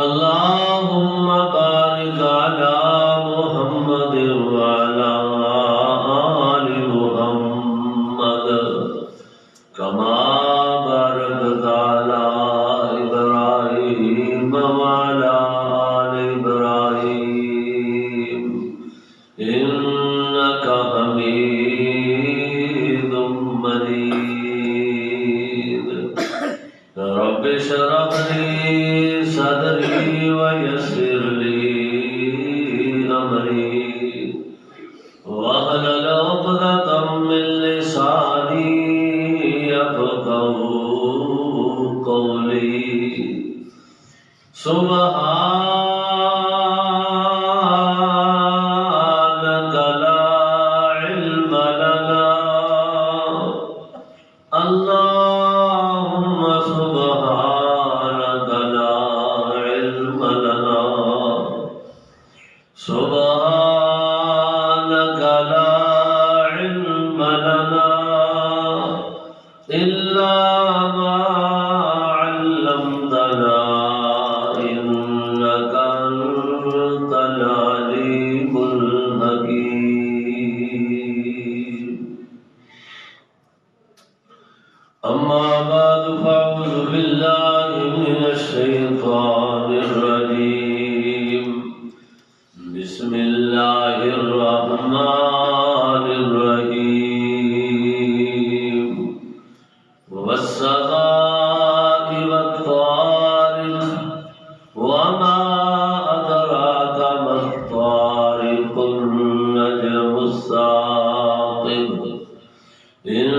اللهم بارك على محمد وعلى آل محمد كما باركت على إبراهيم وعلى آل إبراهيم إنك حميد مجيد. رب اشرح لي صدري ويسر لي أمري واحلل عقدة من لساني يفقهوا قولي. سبحانك لا علم لنا اللهم سبحانك لا علم لنا سبحانك لا علم لنا إلا ما علمتنا إنك أنت العليم الحكيم. أما بعد فأعوذ بالله من الشيطان الرجيم. بسم الله الرحمن الرحيم. والسماء والطارق وما أدراك ما الطارق النجم الثاقب إن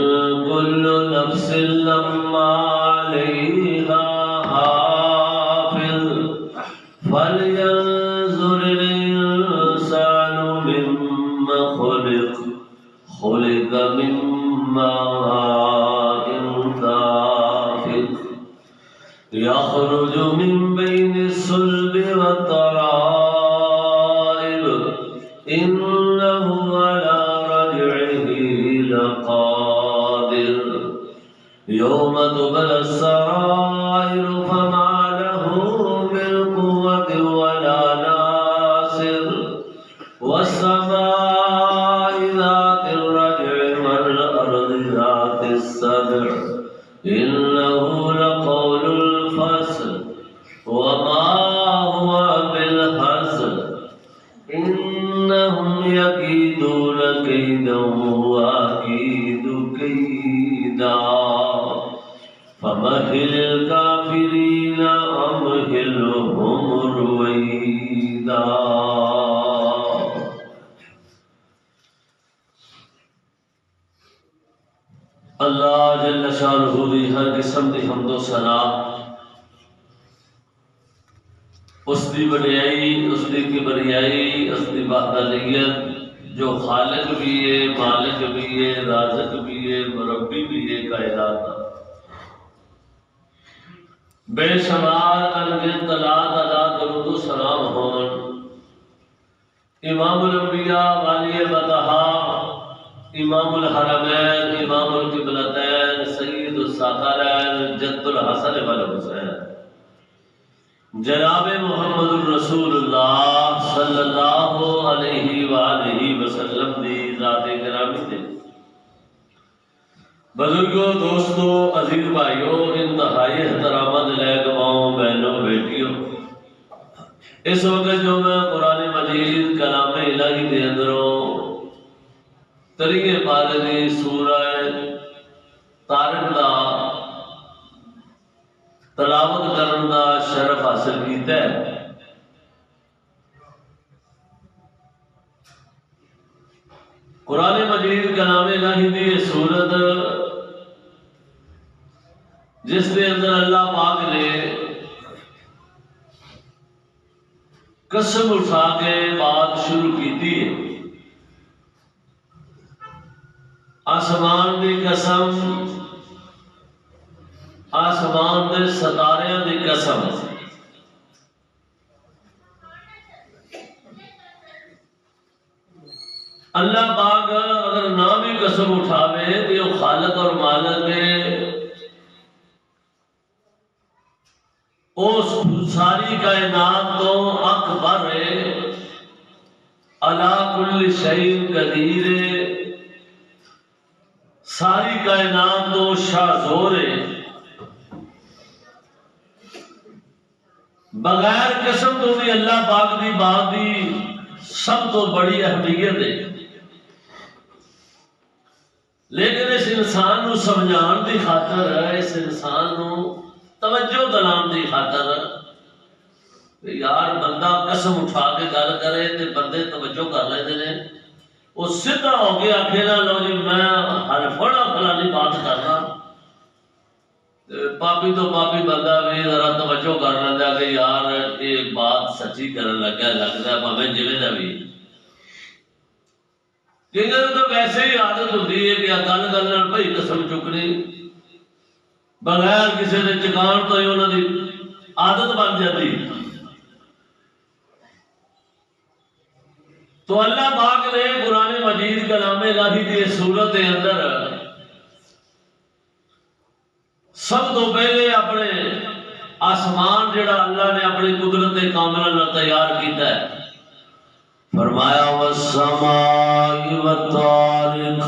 كل نفس لما عليها حافظ فلينظر الإنسان مما خلق خلق من ماء دافق يخرج من بين الصلب والترائب إنه على رجعه لقادر يوم تبلى السرائر فما له من قوة ولا ناصر والسماء ذات الرجع والأرض ذات الصدع إنه لقول الفصل وما هو بالهزل إنهم يكيدون كيدا وأكيد كيدا فمهل الكافرين أمهلهم رويدا. اللہ جل شانہ دی ہر قسم دی حمد و ثنا اس دی بڑائی، اس دی کبریائی، اس دی وحدانیت جو خالق بھی ہے، مالک بھی ہے، رازق بھی ہے، مربی بھی ہے کائنات کا. بے شمار انگن طلعت ادا درود و سلام ہون امام الانبیاء والی بطہا امام الحرمین امام القبلتین سید الثقلین جد الحسن والحسین جناب محمد الرسول اللہ صلی اللہ علیہ وآلہ وسلم دی ذات گرامی دے. بزرگوں، دوستوں، عزیز بھائیوں، انتہائی احترامات لائق ماؤں، بہنوں، بیٹیوں، اس وقت جو میں قرآن مجید کلام الہی کے اندروں طریقے پارے سورہ طارق دا تلاوت کرن دا شرف حاصل کیتا ہے. قرآن مجید کلام الہی دی سورت جس کے اندر اللہ پاک نے قسم اٹھا کے بات شروع کی ہے. آسمان دی قسم، آسمان دے ستاریاں دی قسم. اللہ پاک اگر نام ہی قسم اٹھاوے تو یہ خالق اور مالک ہے. اس ساری کائنات تو اکبر ہے، علی کل شیء قدیر ہے، ساری کائنات تو شاہ ہے، بغیر قسم تو بھی اللہ پاک دی بات دی سب تو بڑی اہمیت ہے، لیکن اس انسان نو سمجھان دی خاطر، اس انسان نو توجہ دلان دی خاطر یار بندہ قسم اٹھا کے گل کرے تے بندے توجہ کر لیندے نے، وہ سیدھا ہو کے آکھے نا لو جی میں حلفڑا فلانی بات کرنا، پاپی تو پاپی بندہ بھی ذرا توجہ کر لینا کہ یار یہ بات سچی کرن لگا لگتا ہے بھاویں جویں دا بھی، کیونکہ تو ویسے ہی عادت ہوتی ہے کہ گل گل نال بھائی قسم چکنی بغیر کسی نے چکان تو ہی انہوں دی عادت بن جاتی۔ تو اللہ پاک نے قرآن مجید کلام الہی دی صورت اندر سب تو پہلے اپنے آسمان جڑا اللہ نے اپنی قدرت کاملہ نال تیار کیتا ہے، فرمایا والسماء والطارق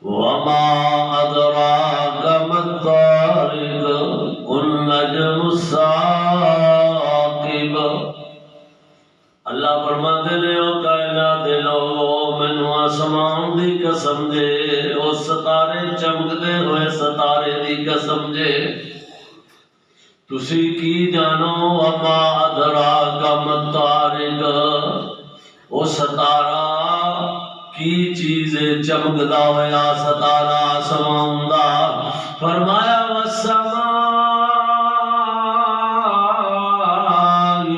وما ادراک ما الطارق النجم الثاقب۔ اللہ فرماتے نے او کائنات دے لوگو مینوں آسمان دی قسم دے، او ستارے چمکدے ہوئے ستارے دی قسم دے، تسی کی جانو وما ادراک ما الطارق، او ستارہ کی چیز چمکدا ہویا ستارہ آسمان دا، فرمایا والسماء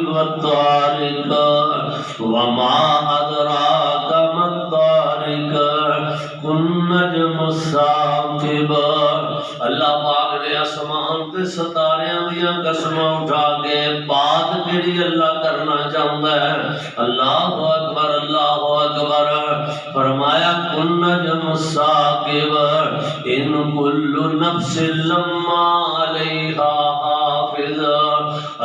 والطارق وما ادراک ما الطارق النجم الثاقب۔ اللہ پاک نے آسمان تے ستاریاں دیاں قسماں اٹھا کے بات کیڑی اللہ کرنا چاہتا ہے، اللہ اکبر اللہ اکبر، فرمایا النجم الثاقب ان کل نفس لما علیہا حافظ۔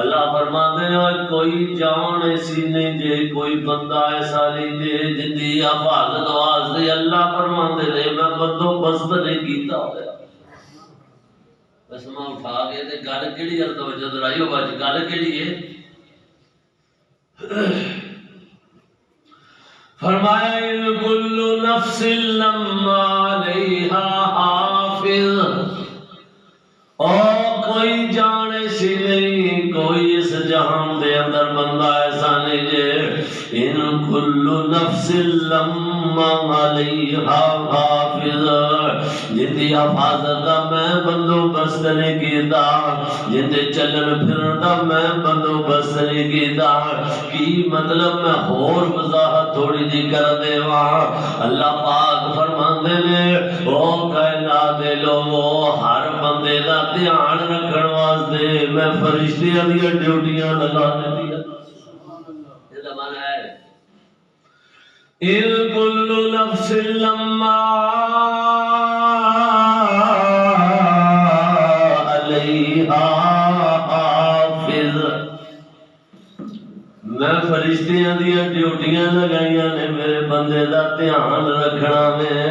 اللہ فرماتے ہیں کوئی جان ایسی نہیں جے، کوئی بندہ ایسا نہیں جے جن دی حفاظت واسطے اللہ فرماتے ہیں میں بندوبست نہیں کیتا ہوا۔ قسماں اٹھا کے تے گل کیڑی ہے توجہ دلائی ہو بچ گل کیڑی ہے؟ فرمایا ان کل نفس لما علیہا حافظ، اور کوئی جان ایسی نہیں، کوئی اس جہان دے اندر بندہ ایسا نہیں جے ان کل نفس لما علیہا حافظ، جن دی حفاظت دا میں بندوبست نہیں کیتا، جن دے چلن پھرن دا میں بندوبست نہیں کیتا۔ کی مطلب میں ہور وضاحت تھوڑی جی کر دیواں، اللہ پاک فرماندے نے او کائنات دے لوگو ہر بندے دا دھیان رکھن واسطے میں فرشتیاں دی ڈیوٹیاں لگا دیتی ہیں۔ یہ زمانہ ہے ان کل نفس لما علیہا حافظ، میں فرشتیاں دیا ڈیوٹیاں لگائیاں نے میرے بندے دا دھیان رکھنا میں،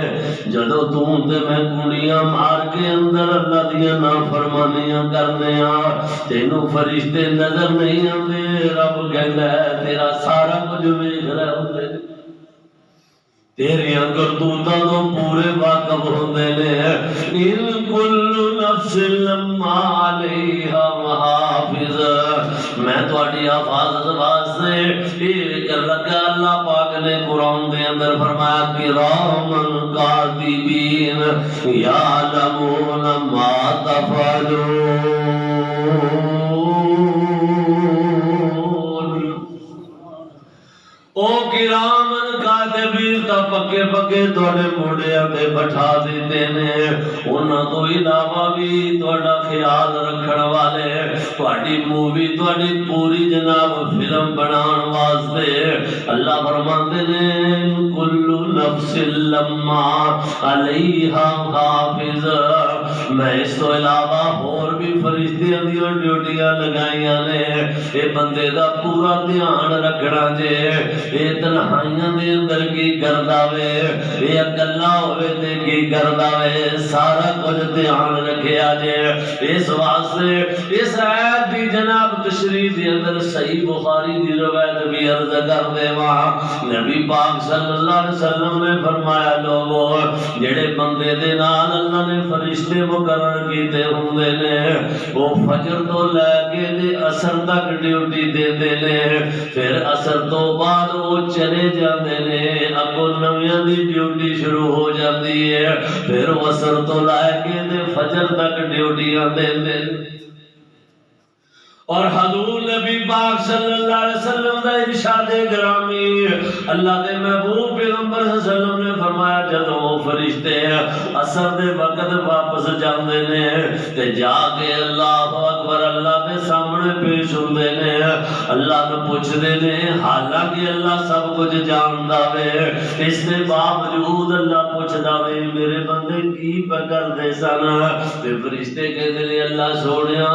جدو توں تے میں کنڈیاں مار کے اندر اللہ دیا نافرمانیاں کرنے تینوں فرشتے نظر نہیں آتے، رب کہتا ہے تیرا سارا کچھ ویکھ رہا ہوندے، تیریاں کرتوتاں تو پورے واقف ہوندے نے۔ ان کل نفس لما علیہا حافظ، میں تہاڈی حفاظت واسطے یہ کر لگا۔ اللہ پاک نے قرآن دے اندر فرمایا کرامن کاتبین یعلمون ما تفعلون، او کرامن کاتبین تا پکے پکے تواڈے موڑیاں تے بٹھا دیتے نے، انہاں تو علاوہ بھی تواڈا خیال رکھن والے، تواڈی مووی تواڈی پوری جناب فلم بنان واسطے اللہ فرماندے نے کل نفس لما علیہا حافظ۔ میں اس تو علاوہ اور بھی فرشتیاں دیاں ڈیوٹیاں لگائیاں نے اے بندے دا پورا دھیان رکھنا جے اے تنہائیاں دے اندر کی کردا وے اے اکلا ہوئے تے کی کردا وے سارا کچھ دھیان رکھیا جے اس واسطے اس آیت دی جناب تشریح دے اندر صحیح بخاری دی روایت بھی عرض کر دے نبی پاک صلی اللہ علیہ وسلم نے فرمایا لوگو جڑے بندے دے نال اللہ نے فرشتے مقرر کیتے ہوندے نے وہ فجر تو لے کے دے عصر تک ڈیوٹی دے دے نے پھر عصر تو بعد وہ چلے جاندے نے اگوں نویاں دی ڈیوٹی شروع ہو جاندی ہے پھر عصر تو لے کے دے فجر تک ڈیوٹیاں دے دے اور حضور نبی پاک صلی اللہ علیہ وسلم دا ارشاد گرامی اللہ دے محبوب پیغمبر صلی اللہ علیہ وسلم نے فرمایا جدوں فرشتے عصر دے وقت واپس جاندے نے تے جا کے اللہ اکبر اللہ دے سامنے پیش ہوندے نے اللہ نو پوچھدے نے حالانکہ اللہ سب کچھ جاندا وے اس دے باوجود اللہ پوچھدا وے میرے بندے کی پکردے سن تے فرشتے کہندے نے اللہ سونیا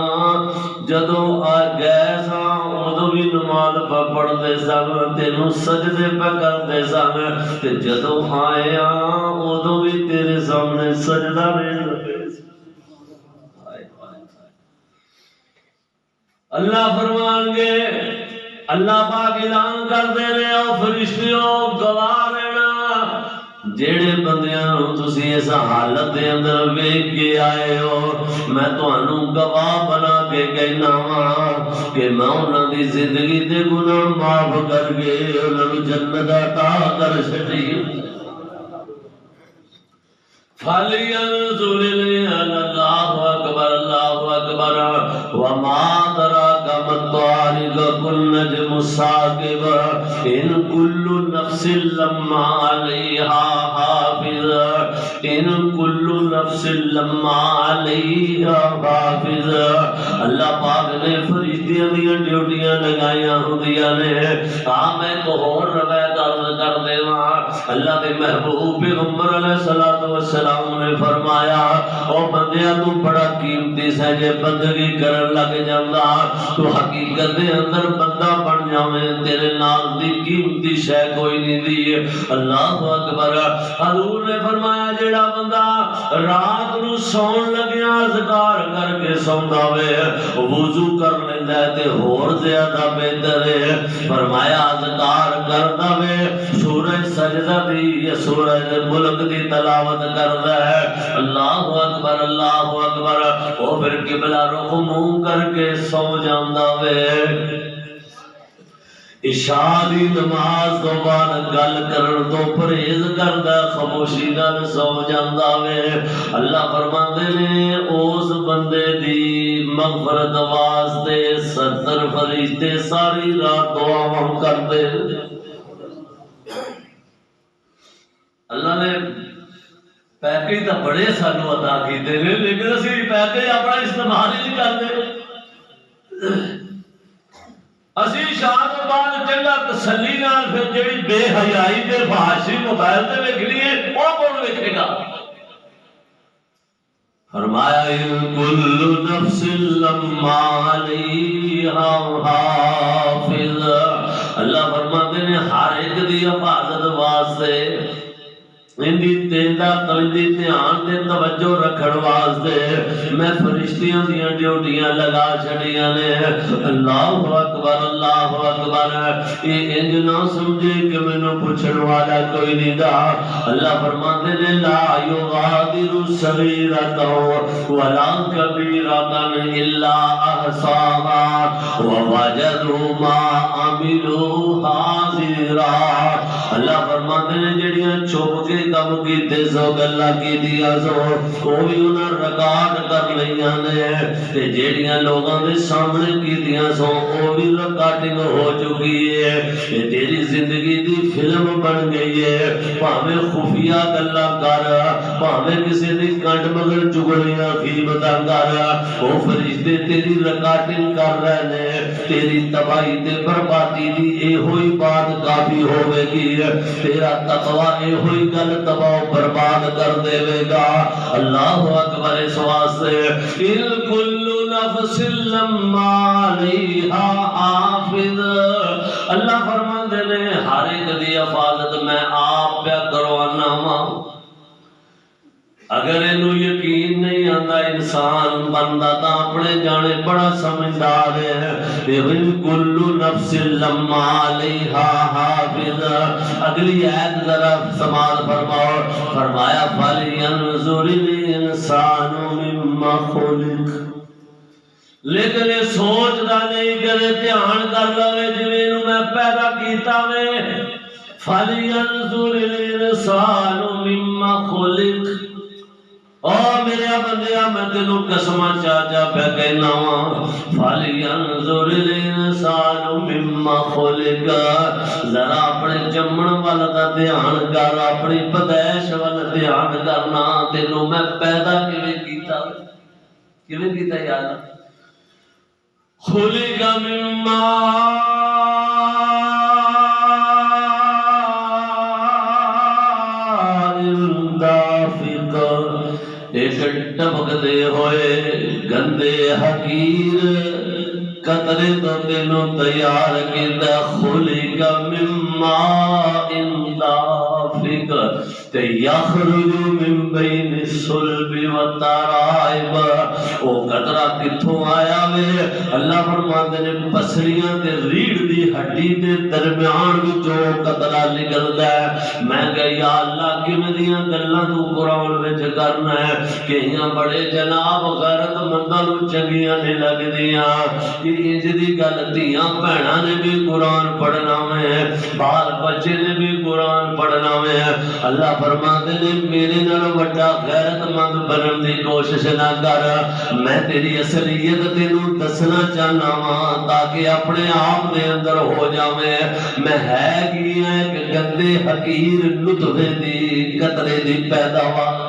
جدوں آ گئے ساں ادو بھی نماز پڑھتے سن تینوں سجدے پہ کرتے سن تے جدوں آئے ادو بھی تیرے سامنے سجدہ نہیں لگے اللہ فرمان گے اللہ پاک اعلان کر دے رہے ہو فرشتیوں گواہ رہنا جیڑے بندیاں نوں تسی اس حالت دے اندر ویکھ کے آئے ہو میں تانوں گواہ بنا کے کہنا وا کہ میں انہاں دی زندگی دے گناہ معاف کر کے انہاں نوں جنت عطا کر چھڈی فَلْيَنظُرِ اللَّهُ أَكْبَرَ اللَّهُ أَكْبَرَ وَمَا أَدْرَاكَ مَا الطَّارِقُ النَّجْمُ الثَّاقِبُ إِنْ كُلُّ نَفْسٍ لَمَّا عَلَيْهَا حَافِظٌ إِنْ كُلُّ نَفْسٍ لَمَّا عَلَيْهَا حَافِظٌ اللہ پاک نے فرشتیاں دیاں ڈیوٹیاں لگائیاں ہوندیاں نے میں ایک اور روایت عرض کر دیواں اللہ دے محبوب پیغمبر علیہ الصلوۃ والسلام نے فرمایا او بندیا تو بڑا قیمتی ہے جے بندگی کرن لگ جاندا تو حقیقت دے اندر بندہ بن جاویں تیرے نال دی قیمتی شے کوئی نہیں دی اللہ اکبر حضور نے فرمایا جیڑا بندہ رات نو سون لگیا اذکار کر کے سوندا وے وضو کر لیندا ہے تے ہور زیادہ بہتر ہے فرمایا اذکار کردا وے سورہ سجدہ دی یا سورہ ملک دی تلاوت کردا ہے اللہ اکبر او پھر قبلہ رخ منہ کر کے سو جاندا وے عشاء دی نماز تو بعد گل کرن تو پرہیز کردا خاموشی نال سو جاندا وے اللہ فرماندے نے اس بندے دی مغفرت واسطے 70 فرشتے ساری رات دعاواں کردے اللہ نے پیکج تو بڑے سانو عطا کیتے ہیں لیکن اسی پیکج اپنا استعمال ہی نہیں کرتے اسی شاہ تو بعد چنگا تسلی نال پھر جڑی بے حیائی تے فحاشی موبائل تے ویکھ لیے او کون ویکھے گا فرمایا ان کل نفس لما علیہا حافظ اللہ فرماتے ہیں ہر ایک دی حفاظت واسطے اندی تیندہ قلبی دھیان دے توجہ رکھن واسطے میں فرشتیاں دیاں ڈیوٹیاں لگا چھڑیاں نے اللہ اکبر یہ انج نہ سمجھے کہ میں نے پوچھن والا کوئی نہیں دا اللہ فرماتے نے لا یغادر صغیرۃ ولا کبیرۃ الا احصاها ووجدوا ما عملوا حاضرا اللہ فرماتے نے جڑیاں چھپ کے کم کیتے سو گلا کیتیاں سو وہ بھی انہاں ریکارڈ کر لیاں نے تے جیڑیاں لوگاں دے سامنے کیتیاں سو وہ بھی ریکارڈنگ ہو چکی ہے تے تیری زندگی دی فلم بن گئی ہے بھاویں خفیہ گلاں کر بھاویں کسی دی کنڈ مگر چگلیاں غیبتاں کر وہ فرشتے تیری ریکارڈنگ کر رہے نے تیری تباہی تے بربادی دی اے ہوئی بات کافی ہوے گی تے تیرا تقوی یہ ہوئی گل تباہ برباد کر دے گا۔ اللہ اکبر۔ اس واسطے ان کل نفس لما علیہا حافظ، اللہ فرماندے نے ہر ایک دی حفاظت میں آپ پہ کروانا وا۔ اگر انہوں یقین نہیں آتا انسان بندہ تا اپنے جانے بڑا سمجھدار ہے۔ کل نفس لما علیہا حافظ۔ اگلی آیت ذرا سماعت فرماؤ، فرمایا فَلْيَنْظُرِ الْإِنسَانُ مِمَّا خُلِقَ، لیکن یہ سوچدا نہیں کرے دھیان کر لوے جویں میں پیدا کیتا وے۔ فَلْيَنْظُرِ الْإِنسَانُ مِمَّا خُلِقَ، او میرے بندیا میں تینوں قسماں چاچا پہ کہنا وا۔ فَلْيَنْظُرِ الْإِنسَانُ مِمَّا خُلِقَ، ذرا اپنے جمن والا دا دھیان کر، اپنی پیدائش والا دھیان کرنا۔ تینوں میں پیدا کیویں کیتا، کیویں کیتا یاد؟ خُلِقَ مِمَّا ایک ٹپکدے ہوئے گندے حقیر قطرے تو تینوں تیار کیتا۔ خُلِقَ مِن مَّاءٍ دَافِقٍ یخرج من بین الصلب والترائب۔ او قطرہ کتھوں آیا وے؟ اللہ فرماندے نے پسلیاں تے ریڑھ دی ہڈی دے درمیان وچوں قطرہ نکلدا ہے۔ میں کہا یا اللہ کیویں دیاں گلاں تو قرآن وچ کرنا ہے، کئیاں بڑے جناب غیرت منداں نوں چنگیاں نہیں لگدیاں۔ انج دی گل دھیاں بہناں نے بھی قرآن پڑھنا ہے، بال بچے نے بھی قرآن پڑھنا ہے۔ اللہ فرماتے نے میرے نال بڑا غیرت مند بنن دی کوشش نہ کر، میں تیری اصلیت تینوں دسنا چاہنا وا تاکہ اپنے آپ دے اندر ہو جاویں میں ہے کی ایک گندے حقیر نطفے دی قطرے دی پیداوار۔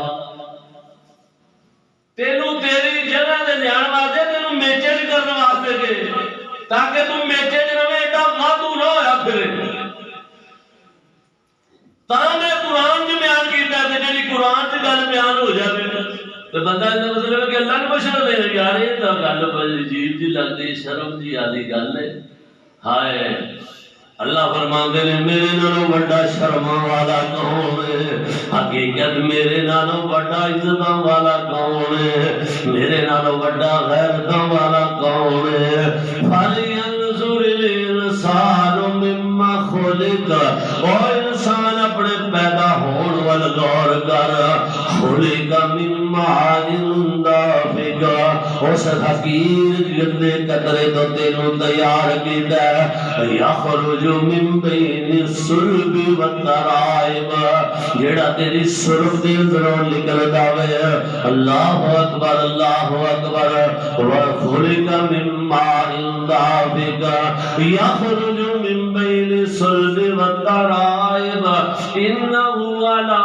تینوں تیری جگہ دے لیان واسطے تینوں میچے کرنے واسطے گئے تاکہ تم میچے رہے ایڈا مادو نہ ہویا پھرے۔ تاں میں قرآن جو بیان کیتا ہے جی قرآن سے گل بیان ہو جائے تو بندہ اس مطلب ہے کہ اللہ نے بشر دے یار یہ تو گل بڑی عجیب جی لگتی، شرم جی آدھی گل ہے۔ ہائے اللہ فرماندے نے میرے نالوں بڑا شرماں والا کون ہے؟ حقیقت میرے نالوں بڑا عزتاں والا کون ہے؟ میرے نالوں بڑا غیرتاں والا کون ہے؟ فَلْيَنْظُرِ الْإِنسَانُ مِمَّا خُلِقَ، او انسان اپنے پیدا ہون وال غور کر۔ خُلِقَ مِن مَّاءٍ دَافِقٍ، اس حقیر گندے قطرے تو تینوں تیار کیتا ہے۔ یخرج من بین الصلب والترائب، جیڑا تیری سرب دے اندروں نکلدا وے۔ اللہ اکبر اللہ اکبر۔ وخلق من ماء دافق یخرج من بین الصلب والترائب انہ علی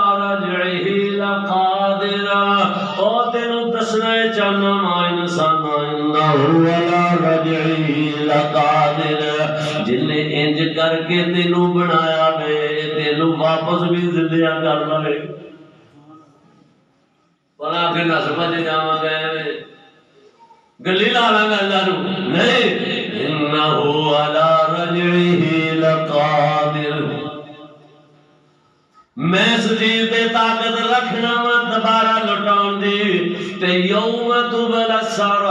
رجعہ لقادر۔ او تینوں دسنا چاہنا ما انسان انہ علی رجعہ لقادر، جن نے انج کر کے تینوں بنایا وے تینوں واپس بھی زندہ کر لے۔ بنا کے نہ سمجھ جاواں گے گلی لانا گا اللہ نو نہیں، انہو علی رجعہ لقادر، میں اس چیز پہ طاقت رکھنا وا دوبارہ لٹاؤں دی۔ تے یوم تبل السرائر،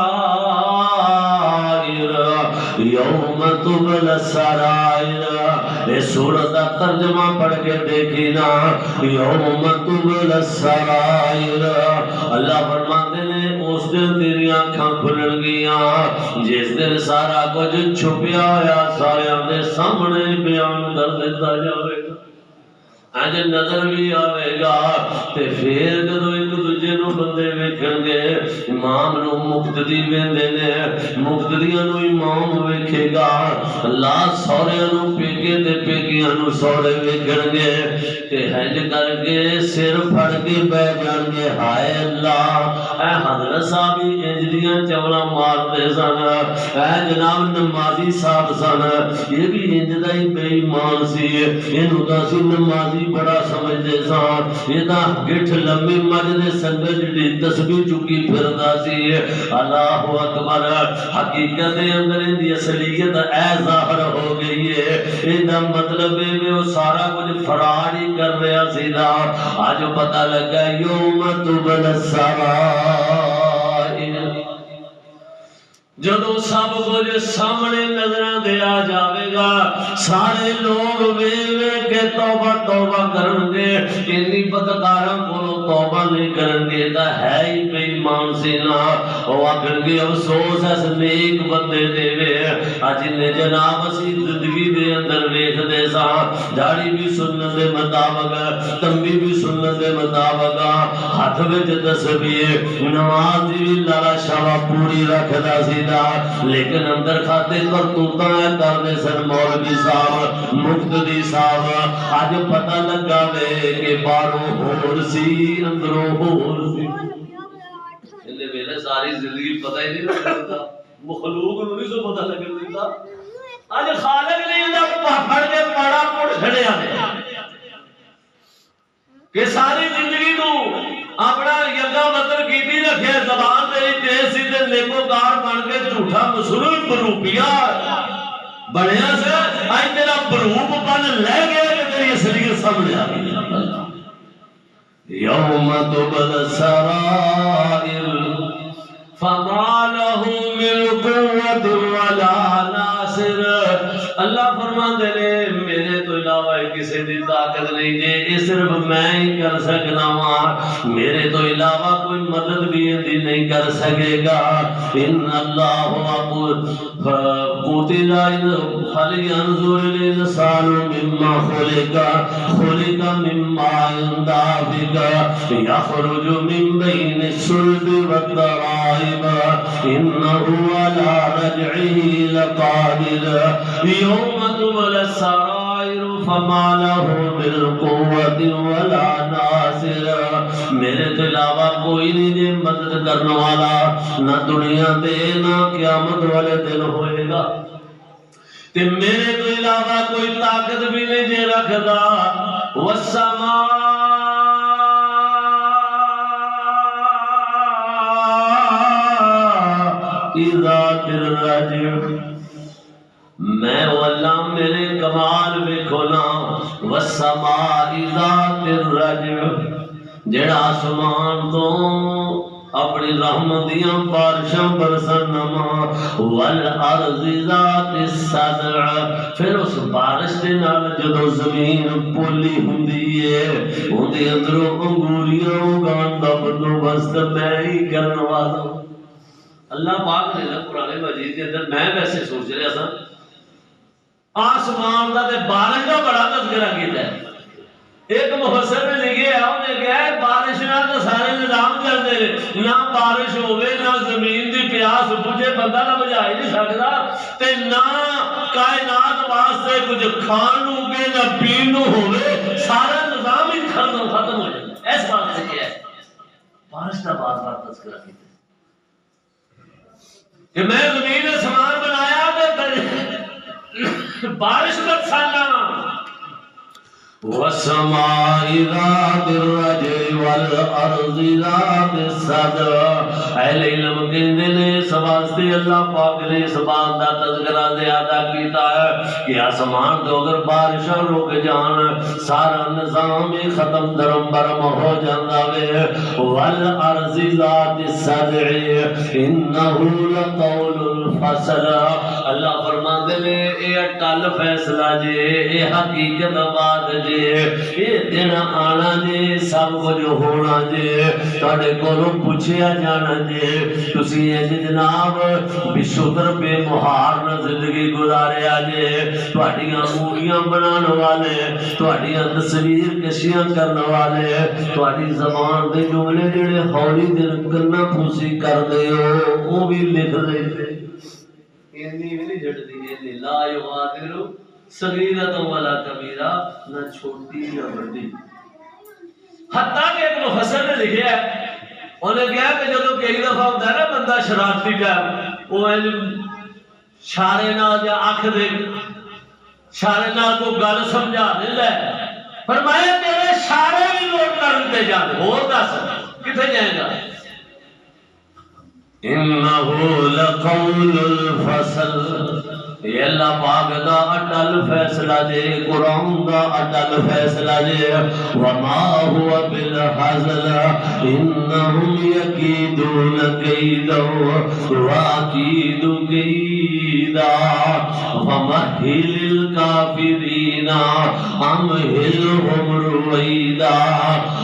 یوم تبل السرائر، اے سورت کا ترجمہ پڑھ کے دیکھی نا، یوم تبل السرائر۔ اللہ فرماتے ہیں اس دن تیری آنکھاں کھلن گیاں، جس دن سارا کچھ چھپیا ہوا سارے دے سامنے بیان کر دیتا جاوے گا۔ آج نظر بھی آوے گا تے پھر جدو ایک دوجے نو بندے ویکھن گے امام نو مقتدی ویندے نے مقتدیاں نو امام ویکھے گا اللہ سوریاں نو پیکے تے پیکیاں نو سورے ویکھن گے تے ہنج کر کے سر پھڑ کے بیٹھ جان گے ہائے اللہ اے حضرت صاحب انج دیاں چولا مارتے سن اے جناب نمازی صاحب سن یہ بھی انج دا ہی بے ایمان سی اینو دا سی نمازی بڑا سمجھدے سن یہ دا گٹھ لمبی مجد سنگت دی تسبیح چکی پھردا سی اللہ اکبر حقیقت دے اندر ان دی اصلیت اے ظاہر ہو گئی ہے ایندا مطلب ہے وہ سارا کچھ فراڈ ہی کر رہا سی نا اج پتہ لگا یوم تبل السرائر جدو سب کچھ سامنے نظراں دے آ جاوے گا سارے لوگ ویکھ کے توبہ توبہ کرن گے انی بدکاراں کولوں توبہ نہیں کرن گے تا ہے ہی بے ایمان سی نا او آکھن گے افسوس اس نیک بندے دے وے اج نے جناب اسی زندگی دے اندر ویکھدے ساں داڑھی بھی سنت دے مطابق تمبی بھی سنت دے مطابق ہاتھ وچ تسبیح نماز بھی لالا شاہ پوری رکھدا سی لیکن اندر کھاتے کرتوتاں کرنے سن مولوی صاحب مقتدی صاحب آج پتہ لگا وے کہ باہروں ہور سی اندروں ہور سی انہیں میرے ساری زندگی پتہ ہی نہیں لگتا مخلوق نو نہیں سو پتہ لگتا آج خالق نے انہیں پھڑ کے پڑا پڑ چھڑیا کہ ساری زندگی تو اپنا یگا مطلب کیتی رکھے زبان تیری تیز سی تے نیکوکار بن کے جھوٹا مسلم بروپیا بنیا سے آج تیرا بروپ بن لے گیا کہ تیری اصلیت سامنے آ گئی یوم تبل السرائر فما له من قوة ولا ناصر اللہ فرماندے نے میرے تو علاوہ کسی دی طاقت نہیں جے یہ صرف میں ہی کر سکنا ہوں میرے تو علاوہ کوئی مدد بھی نہیں کر سکے گا ان اللہ قتل فلینظر الانسان مما خلق مما دافق یخرج من بین الصلب والترائب انه على رجعه لقادر یوم تبل السرائر فما له من قوة ولا ناصر میرے تو علاوہ کوئی نہیں جے مدد کرنے والا نہ دنیا دے نہ قیامت والے دن ہوئے گا تے میرے تو علاوہ کوئی طاقت بھی نہیں جے رکھدا والسماء ذات الرجع میں واللہ میرے کمال ویکھونا والسماء ذات الرجع جڑا آسمان تو اپنی رحمت دیاں بارشاں برسن نما والارض ذات الصدع پھر اس بارش دے نال جدو زمین پولی ہوندی ہے اودے اندروں انگوریاں اگان دا بندوبست میں ہی کرن والا اللہ پاک نے قرآن مجید کے اندر میں ویسے سوچ رہا تھا آسمان دا تے بارش دا بڑا تذکرہ کیتا ہے ایک مفسر نے لکھے انہوں نے کہا ہے بارش نہ تو سارے نظام چلتے ہیں نہ بارش ہوئے نہ زمین دی پیاس بجھے بندہ نہ بجھا ہی نہیں سکتا تے نہ کائنات واسطے کچھ کھان ہوگے نہ پین ہوئے سارا نظام ہی ختم ہو جائے ایس بات سے کیا ہے بارش کا بات بار تذکرہ کیتا ہے کہ میں زمین سامان بنایا تو بارش برسانا والسماء ذات الرجع والارض ذات الصدع اہل علم کہندے نے سواستے اللہ پاک نے اس بات دا تذکرہ زیادہ کیتا ہے کہ آسمان تو اگر بارشاں رک جان سارا نظام ختم درم برم ہو جاندا وے والارض ذات الصدع انه لقول الفصل اللہ فرماندے نے اے اٹل فیصلہ جے اے حقیقت بات جے اے دن آنا جے سب کچھ ہونا جے تواڈے کولوں پوچھیا جانا جے تسی اے جناب بے شکر بے مہار نہ زندگی گزاریا جے تواڈیاں موڑیاں بنان والے تواڈیاں تصویر کشیاں کرن والے تواڈی زبان دے جملے جڑے ہولی دل کرنا پھوسی کر دے وہ بھی لکھ لیتے اتنی بھی نہیں جھڑتی ہے لا یغادر صغیرۃ ولا کبیرہ نہ چھوٹی نہ بڑی حتیٰ کہ ایک مفسر نے لکھا ہے انہیں کہا کہ جدو کئی دفعہ ہوتا ہے نا بندہ شرارتی ٹائم وہ اشارے نال یا اکھ دے اشارے نال کو گل سمجھا دیندا ہے فرمایا تیرے اشارے بھی نوٹ کر لیتے جاندے ہو دس کتنے جائے گا انہو لقول الفصل یہ اللہ پاک دا اٹل فیصلہ دے قرآن دا اٹل فیصلہ دے وما ہوا بالحزل انہم یکیدون کیدا واکید کیدا فمہل الکافرین امہلہم رویدا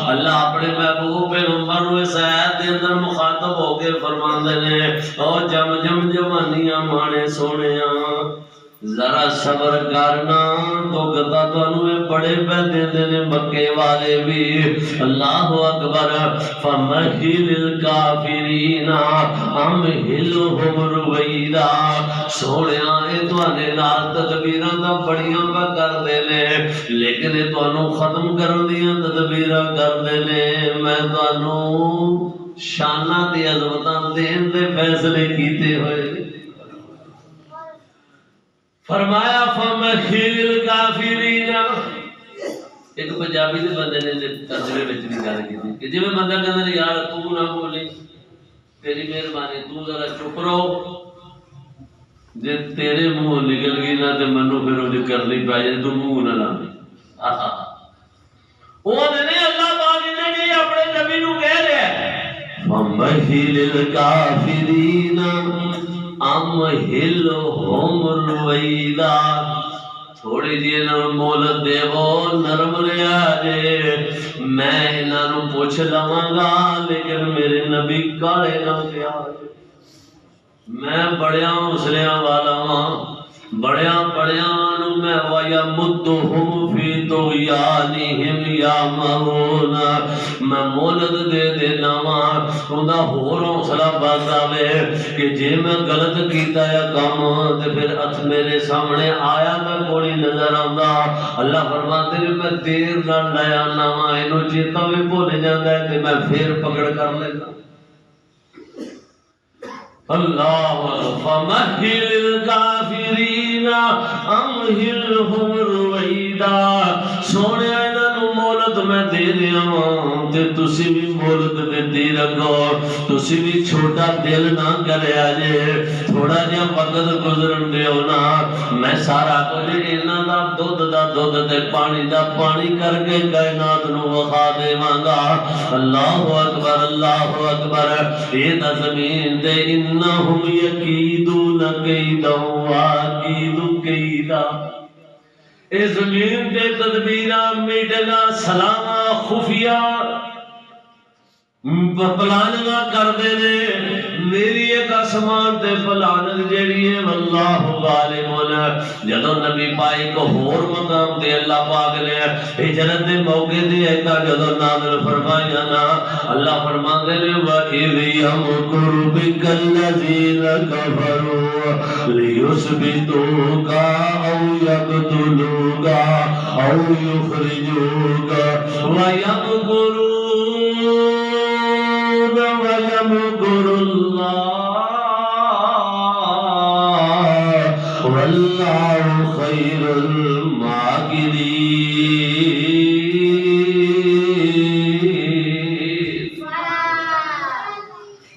اللہ اپنے محبوب پیغمبر کو اس آیت کے اندر مخاطب ہو کے فرماندے نے او جم جم جوانیاں مانے سونیاں ذرا صبر کرنا تو گتا تانوں بڑے پیندے نے مکے والے بھی اللہ اکبر فمہل الکافرین امہلہم رویدا سونیاں اے تواڈے نال تدبیراں دا بڑیاں پہ کردے نے لیکن اے تانوں ختم کرن دیاں تدبیراں کردے نے میں تانوں شاناں تے عظمتاں دین دے فیصلے کیتے ہوئے فرمایا فمہل الکافرین ایک پنجابی دے بندے نے ترجمے وچ بھی گل کیتی کہ جویں بندہ کہندا یار تو نہ بولی تیری مہربانی تو ذرا چپ رہو جے تیرے منہ نکل گئی نہ تے منو پھر وہ کرنی پے جائے تو منہ نہ لاویں وہ نے اللہ پاک نے اپنے نبی نو کہہ رہا ہے فمہل الکافرین امہلہم رویدا تھوڑی جی انہوں مولت دے وہ نرم رہا جے میں انہوں نے پوچھ لواں گا لیکن میرے نبی کالے نہ کیا میں بڑیاں حوصلیاں والا ہاں بڑیاں نو میں ویا مدہم فی طغیانہم یعمہون میں مولد دے دینا وا اوندا ہور حوصلہ بڑھدا وے کہ جے میں غلط کیتا یا کام تے پھر ات میرے سامنے آیا میں کوئی نظر آندا اللہ فرماتے نے میں دیر نال لے آنا وا اینو چیتا وی بھول جاندا ہے تے میں پھر پکڑ کر لینا اللہ فمہل الکافرین امہلہم رویدا سونے انہوں مولت میں دے رہا ہوں تے تسی بھی مولت میں دے رکھو تسی بھی چھوٹا دل نہ کرے آجے تھوڑا جا وقت گزرن دے ہونا میں سارا کچھ انہاں دا دودھ تے پانی دا پانی کر کے کائنات نو وخا دے وانگا اللہ اکبر یہ دا زمین دے انہم یکیدون کیدا واکید کیدا اے زمین تے تدبیراں میڈنا سلاما خفیہ پلانگا کر دے دے میری ایک آسمان تے پلانگ جیڑی ہے واللہ غالبون جدو نبی پائی کو ہور مقام تے اللہ پاک نے ہجرت دے موقع دے ایتا جدو نازل فرمایا نا اللہ فرما دے لے وَإِذْ يَمْكُرُ بِكَ الَّذِينَ كَفَرُوا لِيُثْبِتُوكَ أَوْ يَقْتُلُوكَ أَوْ يُخْرِجُوكَ وَيَمْكُرُونَ وَيَمْكُرُ اللَّهُ وَاللَّهُ خَيْرُ الْمَاكِرِينَ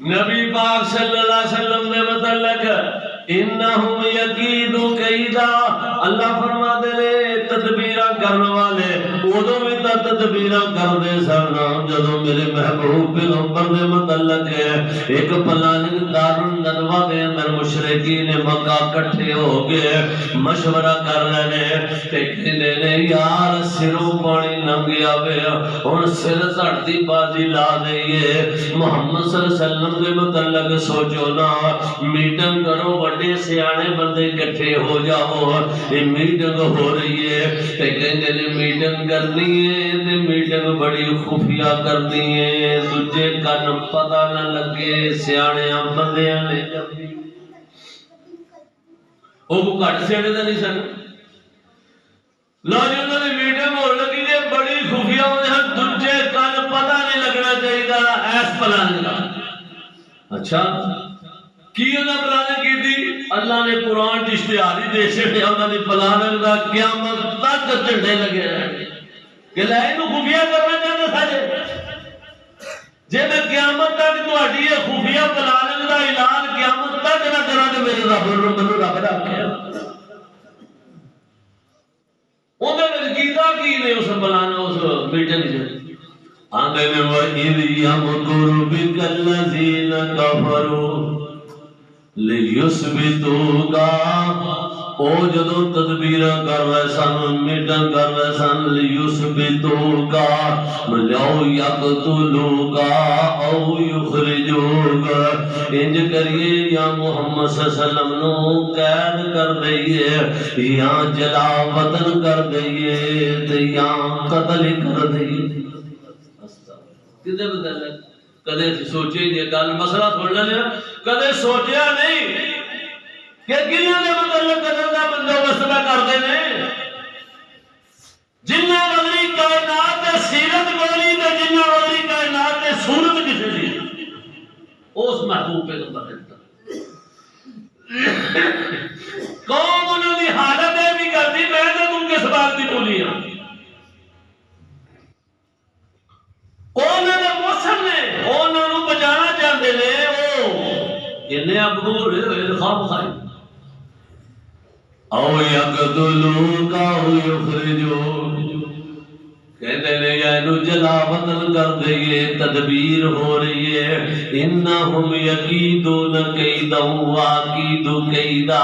نبی پاک صلی اللہ علیہ وسلم نے متعلق انہم یکیدو کیدا اللہ فرما دے لے تدبیرہ کرنے والے ادو بھی تدبیرہ کر دے سرنا جدو میرے محبوب پیغمبر دے متعلق ہے ایک پلاننگ دارن ندوہ دے اندر مشرکین مکہ کٹھے ہو گئے مشورہ کر رہے تے کہندے نے یار سروں پانی لنگیا ویا ہن سر سڑتی بازی لا دئیے محمد صلی اللہ علیہ وسلم دے متعلق سوچو نا میٹنگ کرو بڑے سیانے بندے کٹھے ہو جاؤ یہ میٹنگ ہو رہی ہے تے کہندے نے میٹنگ کرنی ہے تے میٹنگ بڑی خفیہ کرنی ہے تجھے کن پتہ نہ لگے سیانے بندیاں نے جب وہ کو گھٹ سیانے دا نہیں سن لو جی انہوں نے میٹنگ ہو لگی ہے بڑی خفیہ ہونے ہیں تجھے کن پتہ نہیں لگنا چاہیے ایس پلانے کا اچھا کی انہوں نے پلانے کی تھی اللہ نے قرآن کی اشتہاری دے چھڑیا انہوں نے پلانے کا قیامت تک چڑھے لگے رہے کہ لائے تو خفیہ کرنا چاہتا تھا جے میں قیامت تک تہاڈی یہ خفیہ پلانے کا اعلان قیامت تک نہ کراں تے میرے رب رب رکھے اندر وچ کیتا کی نے اس بلانا اس میٹنگ وچ آندے نے وَإِذْ يَمْكُرُ بِكَ الَّذِينَ كَفَرُوا لِيُثْبِتُوكَ او جدوں تدبیراں کر رہے سن میٹنگ کر رہے سن لِيُثْبِتُوكَ مَلَوْ يَقْتُلُوكَ أَوْ يُخْرِجُوكَ انج کریے یا محمد صلی اللہ علیہ وسلم نو قید کر دئیے یا جلا وطن کر دئیے یا قتل کر دئیے کدے بدل کدے سوچے نہیں گل مسئلہ سن لینا کدے سوچیا نہیں کہ کنہاں دے متعلق قدر دا بندوبست کرتے ہیں جنہ ولی کائنات دے سیرت گولی تے جنہ ولی کائنات دے صورت کسے دی اس محبوب پیغمبر ہے قوم انہوں دی حالت ہے بھی کرتی میں تو تم کس بات کی بولی ہوں انہوں نے موسم نے انہوں نے بچانا چاہتے ہیں وہ انہیں ابدور خواب خائی او یقتلوک او یخرجوک کہتے ہیں یا انہوں جلا وطن کر دئیے تدبیر ہو رہی ہے انہم یقیدون قیدا واقید قیدا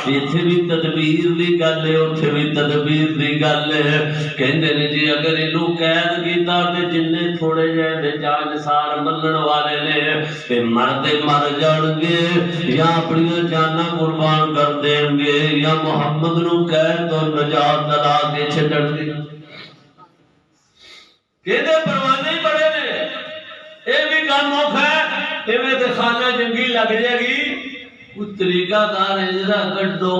اتھے بھی تدبیر دی گل ہے اتھے بھی تدبیر دی گل ہے کہتے ہیں جی اگر انہوں قید کیتا تے جننے تھوڑے جائے دے جان سار ملن والے نے تے مردے مر جان گے یا اپنی جانا قربان کر دیں گے یا محمد نو قید اور نجات دلا کے چھڑ گے کہتے پروانے ہی بڑے نے اے بھی کام موقع ہے اے میں تے خانہ جنگی لگ جائے گی کوئی طریقہ کار ہے جدا کٹو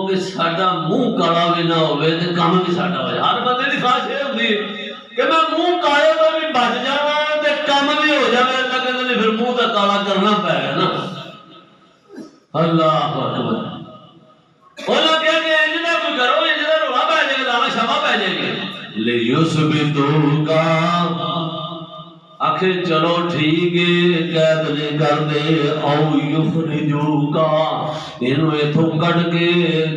کہ ساڈا منہ کالا بھی نہ ہوئے تے کام بھی ساڈا ہو جائے ہر بندے دی خواہش یہ ہوتی ہے کہ میں منہ کالے تو بھی بچ جاواں تے کام بھی ہو جائے اللہ کہتے ہیں پھر منہ تے کالا کرنا پے گا نا اللہ اکبر اللہ کہہ کہ انجدہ کوئی کرو انجدہ روڑا پہ جائے گا دانا شمع پہ جائے گا لِيُثْبِتُوكَ آخر چلو ٹھیک ہے قید نہیں کر دے او یخرجوک انہوں اتھو کٹ کے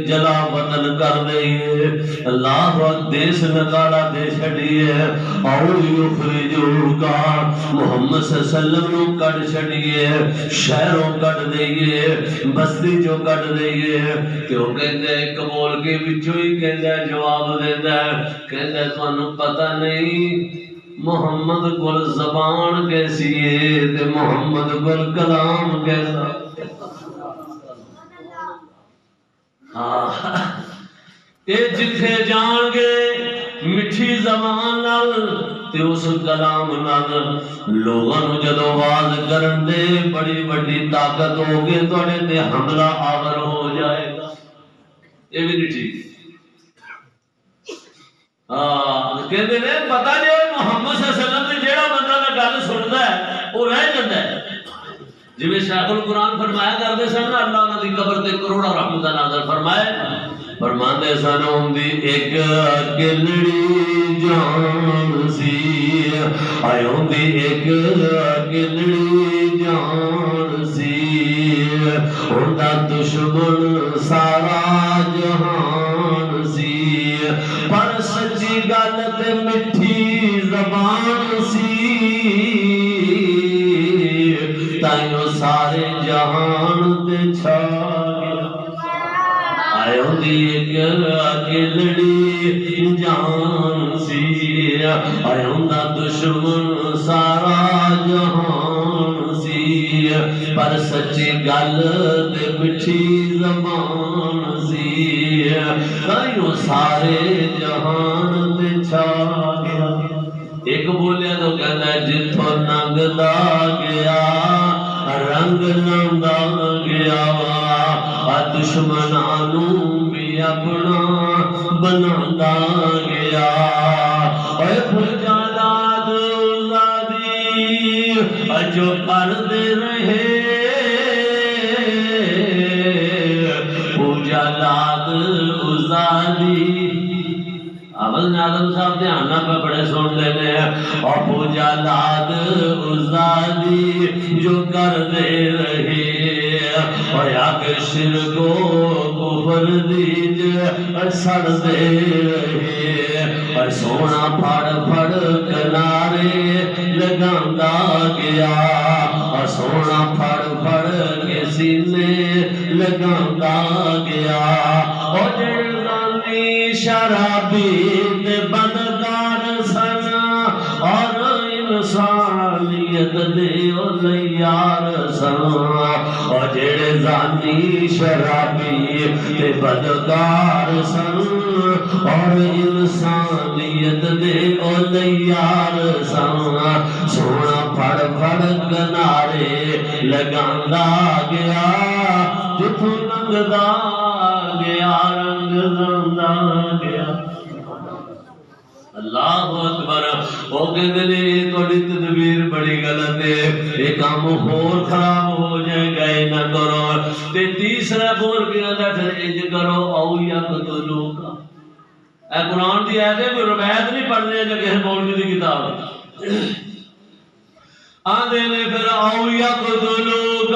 جلا وطن کر دے اللہ دیس نکالا دے چھڑیے او یخرجوک محمد صلی اللہ علیہ وسلم نو کٹ چھڑیے شہروں کٹ دئیے بستی جو کٹ دئیے کیوں کہتے ہیں قبول کے بچوں ہی کہتے ہیں جواب دیتا ہے کہتے ہیں تو انہوں پتہ نہیں محمد گل زبان کیسی ہے تے محمد گل کلام کیسا اے جتھے جان گے مٹھی زبان نال تے اس کلام نال لوگاں نو جدوں آواز کرن دے بڑی بڑی طاقت ہوگی تواڈے تے حملہ آور ہو جائے گا یہ بھی نہیں ٹھیک کہتے ہیں پتہ جو محمد صلی اللہ علیہ وسلم نے جیڑا بندہ دا گل سنتا ہے وہ رہ جاتا ہے جویں شیخ القرآن فرمایا کرتے سن اللہ انہاں دی قبر تے کروڑا رحمت نازل فرمائے فرماندے سن ہوندی ایک گلڑی جان سی آئے ہوندی ایک گلڑی جان سی ہوندا دشمن سارا جہان سی پر سچی گل تے مٹھی زبان سی تائیوں سارے جہان تے چھا دی ایک اکیلڑی جان سی دا دشمن سارا جہان سی پر سچی گل تے مٹھی زبان سی تائیوں سارے جہان تے چھا گیا ایک بولیا تو کہتا ہے جتھوں ننگدا گیا رنگ لاندا گیا دشمنانوں بھی اپنا بنادا گیا اے پوجا داد ازادی جو کردے رہے پوجا داد ازادی آمد آدم صاحب دھیان نہ پہ بڑے سن لینے اور پوجا داد ازادی جو کردے رہے اور آگ شرک و کفر دیج سڑ دے رہے اور سونا پھڑ پھڑ کنارے لگاندا گیا اور سونا پھڑ پھڑ کے سینے لگاندا گیا اور جڑانی شرابی تے بدکار سن اور انسانیت دے لیار سن اور جڑے زانی شرابی تے بدکار سن اور انسانیت دے لیار سن سونا پھڑ پھڑ کنارے لگاندا گیا جتھوں لنگدا گیا رنگ لاندا گیا اللہ اکبر او کہندے نے تہاڈی تدبیر بڑی غلط ہے یہ کام ہور خراب ہو جائے گا نہ کرو تے تیسرا بول کے آندا پھر انج کرو او یقتلوک اے قرآن دی آیت ہے کوئی روایت نہیں پڑھنی ہے جو کسی مولوی دی کتاب آندے نے پھر او یقتلوک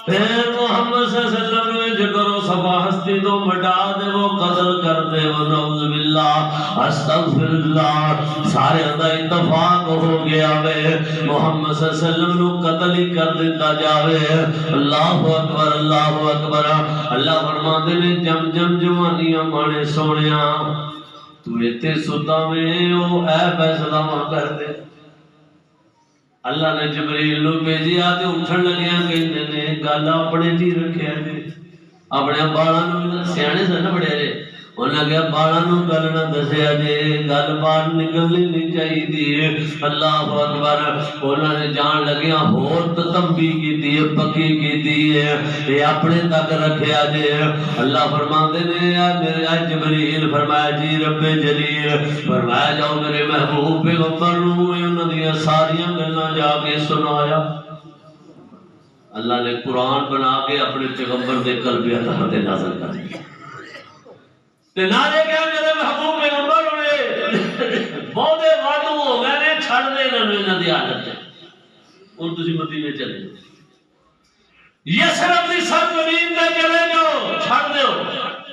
پھر محمد صلی اللہ علیہ وسلم نے جو کرو صفا ہستی تو مٹا دے وہ قتل کر دے وہ نعوذ باللہ استغفر اللہ سارے اندہ اتفاق ہو گیا وے محمد صلی اللہ علیہ وسلم نے قتل ہی کر دیتا جاوے اللہ اکبر اللہ فرما دے نے جم جم جوانیاں مانے سونیاں تو ایتے ستا میں او اے فیصلہ ماں کر دے اللہ نے جبریل نو بھیجیا تے اٹھن لگیا کہندے نے گل اپنے جی رکھیا جی اپنے بالاں نو سیانے سن بڑے رے انہاں کہیا بالاں نو گل نہ دسیا جے گل باہر نکلنی نہیں چاہیے اللہ اکبر انہاں نے جان لگیا ہور تتمبی کیتی ہے پکی کیتی ہے یہ اپنے تک رکھیا جے اللہ فرماندے نے میرے جبریل فرمایا جی رب جلیل فرمایا جاؤ میرے محبوب پیغمبر نو انہاں دی ساریاں گلاں جا کے سنایا اللہ نے قرآن بنا کے اپنے پیغمبر دے قلب عطا تے نازل کر دیا تے نالے کیا میرے محبوب پیغمبر ہوئے بہت وعدو ہو گئے نے چھڑ دے انہوں نے حالت ہے اور تسی مدینے چلے یسرب دی سب زمین تے چلے جاؤ چھڑ دیو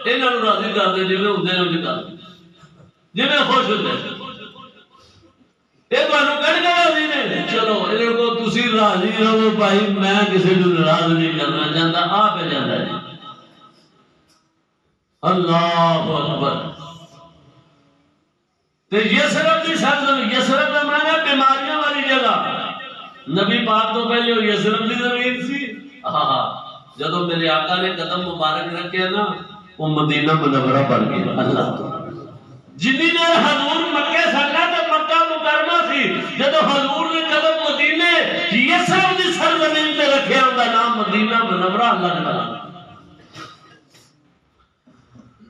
انہوں نے راضی کر دے جویں ہوندے نے انج کر جویں خوش ہوندے اے تانوں کہن کے راضی نے چلو انہوں کو تسی راضی رہو بھائی میں کسی کو ناراض نہیں کرنا چاہتا آپ پہ جاتا ہے اللہ اکبر تے یسرب دی سرزمین یسرب کا معنی بیماریاں والی جگہ نبی پاک تو پہلے وہ یسرب دی زمین سی جدو میرے آقا نے قدم مبارک رکھے نا وہ مدینہ منورہ بن گیا اللہ جنہی نے حضور مکہ سنگا تو مکہ مکرمہ سی جدو حضور نے قدم مدینے یسرب دی سرزمین تے رکھے ان کا نام مدینہ منورہ اللہ نے بنا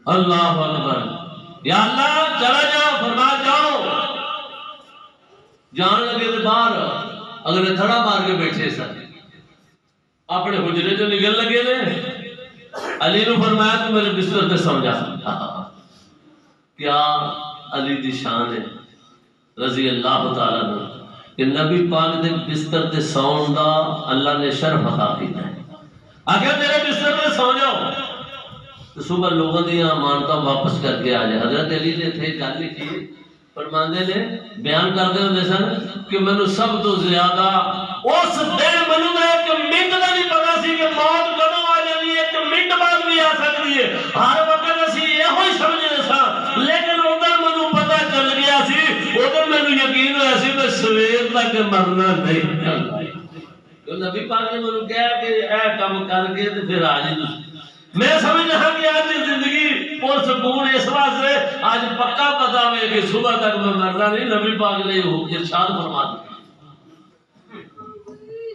اللہ اکبر یا اللہ چلا جاؤ فرما جاؤ جان لگے تو باہر اگر تھڑا مار کے بیٹھے سر اپنے حجرے جو نکل لگے نے علی نے فرمایا تو میرے بستر تے سو جا کیا علی دی شان ہے رضی اللہ تعالی عنہ کہ نبی پاک دے بستر تے سون دا اللہ نے شرف عطا کیتا ہے آگے میرے بستر تے سو جاؤ تو صبح لوگوں دی امانتاں واپس کر کے آ جائے حضرت علی نے تھے گل لکھی فرماندے نے بیان کرتے ہوندے سن کہ مینوں سب تو زیادہ اس دن مینوں ایک منٹ دا نہیں پتا سی کہ موت کدوں آ جانی ہے ایک منٹ بعد بھی آ سکتی ہے ہر تک مرنا نہیں. نبی پاک نے مجھے کہا کہ اے کام کر کے پھر آ جی. میں سمجھنا ہاں کہ آج زندگی پرسکون اس واسطے آج پکا پتا ہے کہ صبح تک میں مرنا نہیں. نبی پاک نے ارشاد فرما دیا.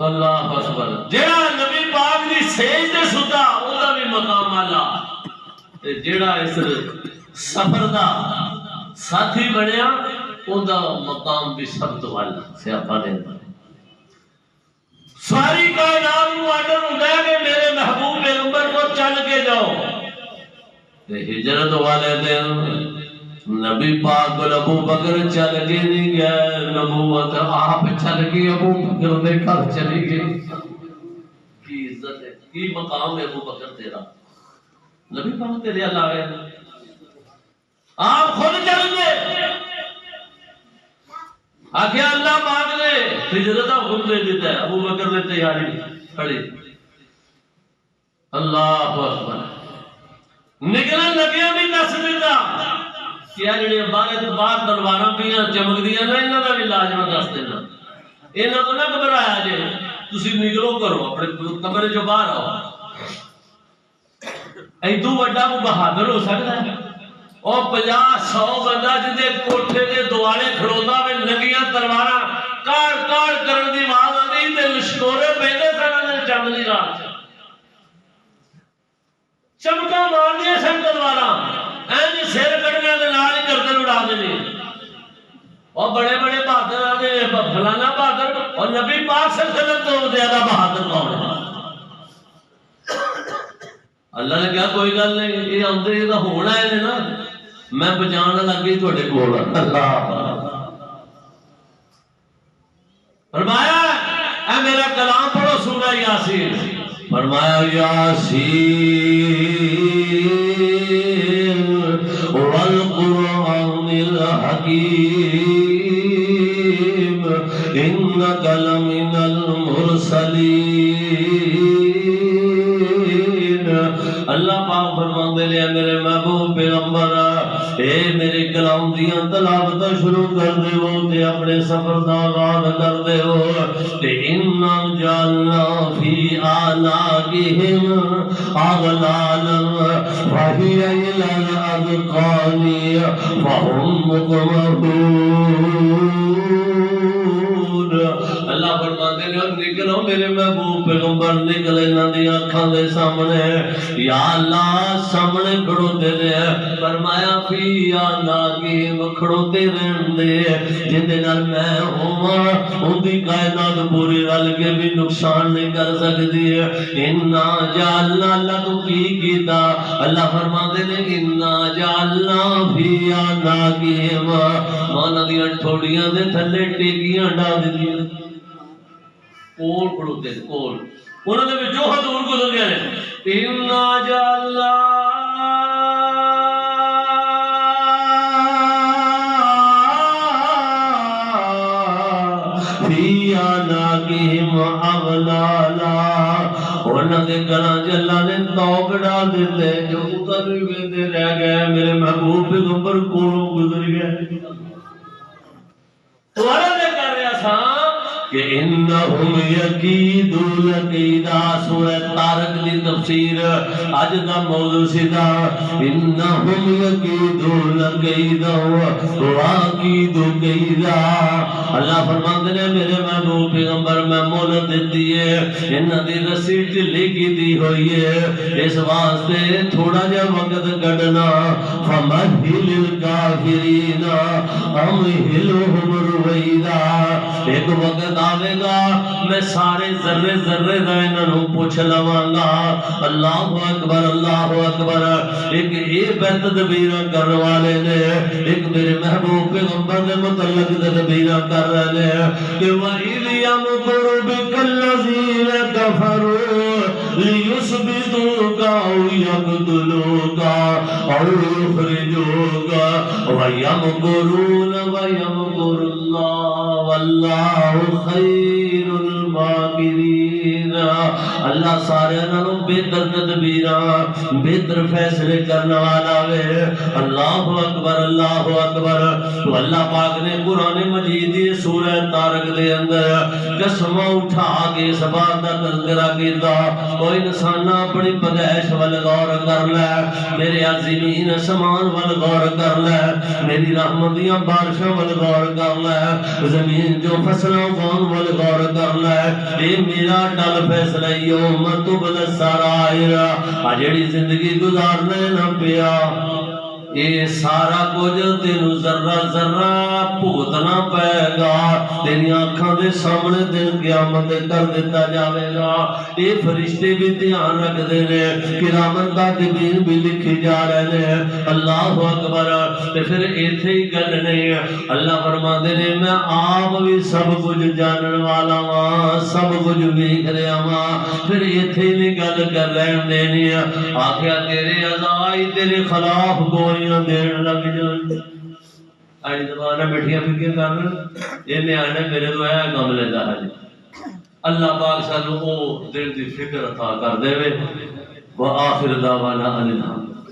اللہ اکبر. جڑا نبی پاک دی سیج تے ستا اوندا بھی مقام اعلی تے جڑا اس سفر دا ساتھی بنیا اوندا مقام بھی سب تو اعلی. سیاپا نے ساری کائنات کو آرڈر ہوتا ہے کہ میرے محبوب پیغمبر کو چل کے جاؤ. ہجرت والے دن نبی پاک ابو بکر چل کے نہیں گئے. نبوت آپ چل کے ابو بکر دے گھر چلی گئی. کی عزت ہے, کی مقام ہے ابو بکر تیرا. نبی پاک تیرے اللہ ہے, آپ خود چل گئے. آخیا اللہ پاک نے ہجرت خود دے دیتا ہے. ابو بکر نے تیاری کھڑی. اللہ اکبر. نکلن لگیا بھی دس دیتا کیا جڑے باہر تلواراں پیاں چمکدیاں نا انہاں دا بھی علاج میں دس دینا. انہاں تو نہ گھبرایا جے, تسی نکلو کرو اپنے کمرے چوں باہر آؤ. ایدوں وڈا کو بہادر ہو سکتا ہے اور 50-100 بندہ جدے کوٹھے دے دوالے کھڑوتا میں ننگیاں تلواراں کاڑ کاڑ کرن دی آواز آندی تے لشکورے پیندے سن چاندنی رات چمکا مارنی سن تلواراں اینج سر کٹنے دے نال ہی گردن اڑا دینی. اور بڑے بڑے بہادر آدھے فلانا بہادر, اور نبی پاک صلی اللہ علیہ وسلم تو زیادہ بہادر کون ہے؟ اللہ نے کہا کوئی گل نہیں, یہ آندے یہ ہونا ہے نا, میں بچانا لگی تھوڑے کول. فرمایا اے میرا کلام پڑھو سورہ یاسین. فرمایا یاسین والقرآن الحکیم انک لمن المرسلین. اللہ پاک فرماندے نے میرے محبوب پیغمبر اے میرے کلام دیاں تلاوت شروع کر دے ہو تے اپنے سفر دا آغاز کر دے ہو تے انا جعلنا فی اعناقہم اغلالا فہی الی الاذقان فہم مقمحون. اللہ فرماتے ہیں نکلو میرے محبوب پیغمبر نکل انہاں دی آنکھاں دے سامنے. یا اللہ سامنے کھڑوتے رہے. فرمایا فی اعناقہم کھڑوتے رہن دے جندے نال میں ہوواں ان دی کائنات پوری رل کے بھی نقصان نہیں کر سکتی ہے. انا جعلنا, اللہ تو کی کیتا, اللہ فرماتے ہیں انا جعلنا فی اعناقہم, مانا دیاں ٹھوڑیاں دے تھلے ٹیکیاں ڈال دتیاں. کول کھڑوتے کول انہوں نے بھی جو حضور گزر گئے ہیں. انا جعلنا فی اعناقہم اغلالا, انہوں نے گلاں اللہ نے توق ڈال دیتے جو اتر ویندے رہ گئے. میرے محبوب پیغمبر کولوں گزر گئے. دوبارہ میں کر رہا تھا کہ انہم یکیدون کیدا. سورہ طارق دی تفسیر اج دا موضوع سیدھا انہم یکیدون کیدا واکید کیدا. اللہ فرماندے نے میرے محبوب پیغمبر میں مہلت دتی ہے, انہاں دی رسی ڈھلی کیتی ہوئی ہے, اس واسطے تھوڑا جا وقت کڈنا. فمہل الکافرین امہلہم رویدا. ایک وقت آوے گا میں سارے ذرے ذرے دا انہوں پوچھ لواں گا. اللہ اکبر اللہ اکبر. ایک یہ بے تدبیراں کرنے والے نے, ایک میرے محبوب پیغمبر نے متعلق تدبیراں کر رہے ہیں کہ وَإِذْ يَمْكُرُ بِكَ الَّذِينَ كَفَرُوا لِيُثْبِتُوكَ أَوْ يَقْتُلُوكَ أَوْ يُخْرِجُوكَ وَيَمْكُرُونَ وَيَمْكُرُ اللَّهُ وَاللَّهُ خَيْرُ الْمَاكِرِينَ. اللہ سارے نالوں بہتر تدبیراں بہتر فیصلے کرنے والا وے اللہ اکبر اللہ اکبر تو اللہ پاک نے قرآن مجید دی سورہ طارق دے اندر قسم اٹھا کے اس بات دا تذکرہ کیتا او انسان اپنی پیدائش ول غور کر لے میرے عظیمین سمان ول غور کر لے میری رحمتیاں بارشاں ول غور کر لے زمین جو فصلوں اگاؤں ول غور کر لے اے میرا ڈل فیصلہ یوم تبل السرائر جڑی زندگی گزارنے نہ پیا یہ سارا کچھ تینوں ذرہ ذرہ بھگتنا پائے گا تیری آنکھاں دے سامنے دن قیامت کر دیتا جاوے گا یہ فرشتے بھی دھیان رکھ دے رہے کرامن کاتبین بھی لکھی جا رہے ہیں اللہ اکبر تے پھر ایتھے ہی گل نہیں اللہ فرما دے رہے میں آپ بھی سب کچھ جانن والا ہاں سب کچھ ویکھ رہا ہاں پھر ایتھے ہی نہیں گل کر رہن دینی آخیا تیرے عزائی تیرے خلاف کوئی دین لگ جائے آج زبانہ بیٹھیاں فکر کر یہ آنے میرے تو ہے کام لیتا ہے اللہ پاک سانو او دل دی فکر عطا کر دے وے وآخر دعوانا ان الحمد